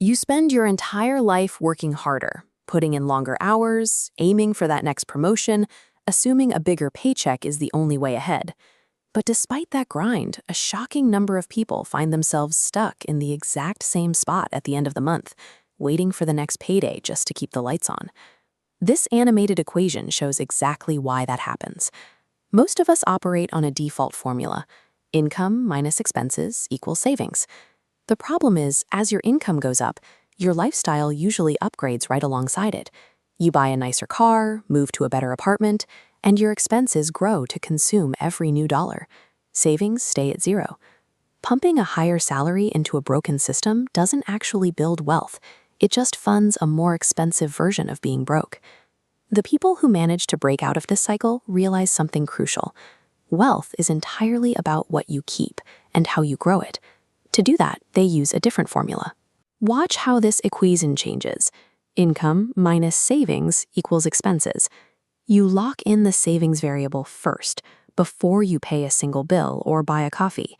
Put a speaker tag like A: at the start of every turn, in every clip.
A: You spend your entire life working harder, putting in longer hours, aiming for that next promotion, assuming a bigger paycheck is the only way ahead. But despite that grind, a shocking number of people find themselves stuck in the exact same spot at the end of the month, waiting for the next payday just to keep the lights on. This animated equation shows exactly why that happens. Most of us operate on a default formula: income minus expenses equals savings. The problem is, as your income goes up, your lifestyle usually upgrades right alongside it. You buy a nicer car, move to a better apartment, and your expenses grow to consume every new dollar. Savings stay at zero. Pumping a higher salary into a broken system doesn't actually build wealth. It just funds a more expensive version of being broke. The people who manage to break out of this cycle realize something crucial. Wealth is entirely about what you keep and how you grow it. To do that, they use a different formula. Watch how this equation changes. Income minus savings equals expenses. You lock in the savings variable first, before you pay a single bill or buy a coffee.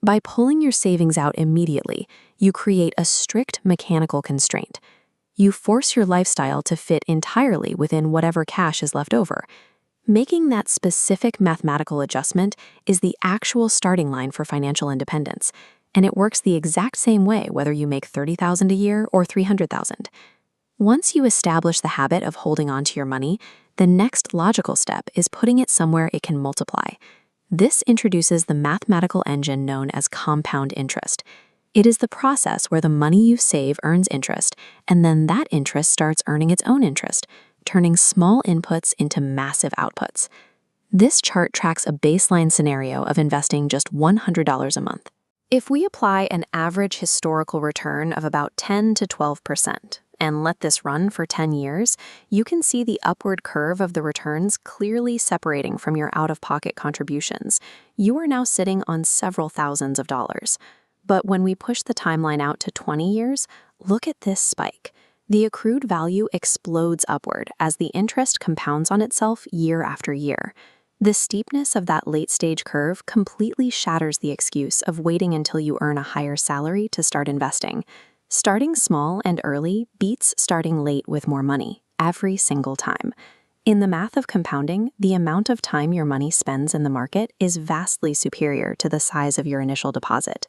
A: By pulling your savings out immediately, you create a strict mechanical constraint. You force your lifestyle to fit entirely within whatever cash is left over. Making that specific mathematical adjustment is the actual starting line for financial independence, and it works the exact same way whether you make $30,000 a year or $300,000. Once you establish the habit of holding on to your money, the next logical step is putting it somewhere it can multiply. This introduces the mathematical engine known as compound interest. It is the process where the money you save earns interest, and then that interest starts earning its own interest, turning small inputs into massive outputs. This chart tracks a baseline scenario of investing just $100 a month. If we apply an average historical return of about 10 to 12%, and let this run for 10 years, you can see the upward curve of the returns clearly separating from your out-of-pocket contributions. You are now sitting on several thousands of dollars. But when we push the timeline out to 20 years, look at this spike. The accrued value explodes upward as the interest compounds on itself year after year. The steepness of that late-stage curve completely shatters the excuse of waiting until you earn a higher salary to start investing. Starting small and early beats starting late with more money, every single time. In the math of compounding, the amount of time your money spends in the market is vastly superior to the size of your initial deposit.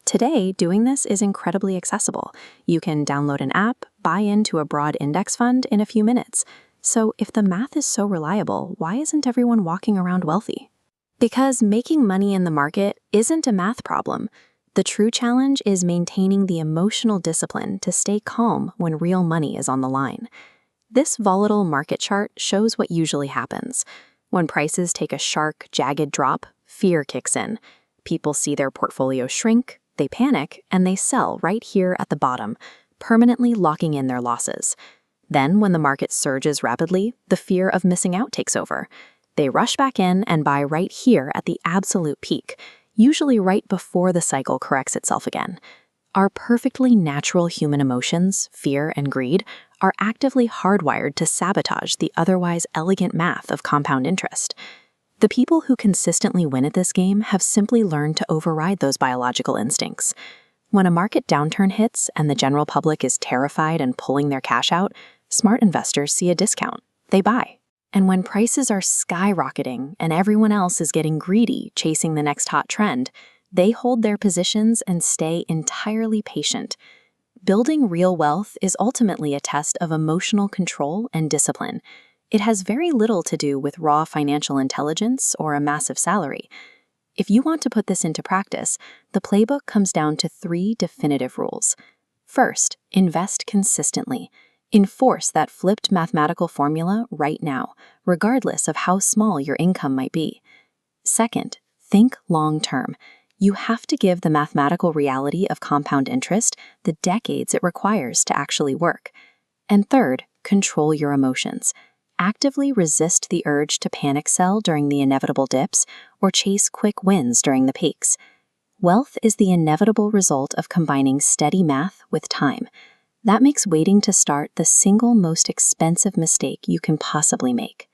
A: Today, doing this is incredibly accessible. You can download an app, buy into a broad index fund in a few minutes. So if the math is so reliable, why isn't everyone walking around wealthy? Because making money in the market isn't a math problem. The true challenge is maintaining the emotional discipline to stay calm when real money is on the line. This volatile market chart shows what usually happens. When prices take a sharp, jagged drop, fear kicks in. People see their portfolio shrink, they panic, and they sell right here at the bottom, permanently locking in their losses. Then, when the market surges rapidly, the fear of missing out takes over. They rush back in and buy right here at the absolute peak, usually right before the cycle corrects itself again. Our perfectly natural human emotions, fear and greed, are actively hardwired to sabotage the otherwise elegant math of compound interest. The people who consistently win at this game have simply learned to override those biological instincts. When a market downturn hits and the general public is terrified and pulling their cash out, smart investors see a discount. They buy. And when prices are skyrocketing and everyone else is getting greedy, chasing the next hot trend, they hold their positions and stay entirely patient. Building real wealth is ultimately a test of emotional control and discipline. It has very little to do with raw financial intelligence or a massive salary. If you want to put this into practice, the playbook comes down to 3 definitive rules. First, invest consistently. Enforce that flipped mathematical formula right now, regardless of how small your income might be. Second, think long-term. You have to give the mathematical reality of compound interest the decades it requires to actually work. And third, control your emotions. Actively resist the urge to panic sell during the inevitable dips or chase quick wins during the peaks. Wealth is the inevitable result of combining steady math with time. That makes waiting to start the single most expensive mistake you can possibly make.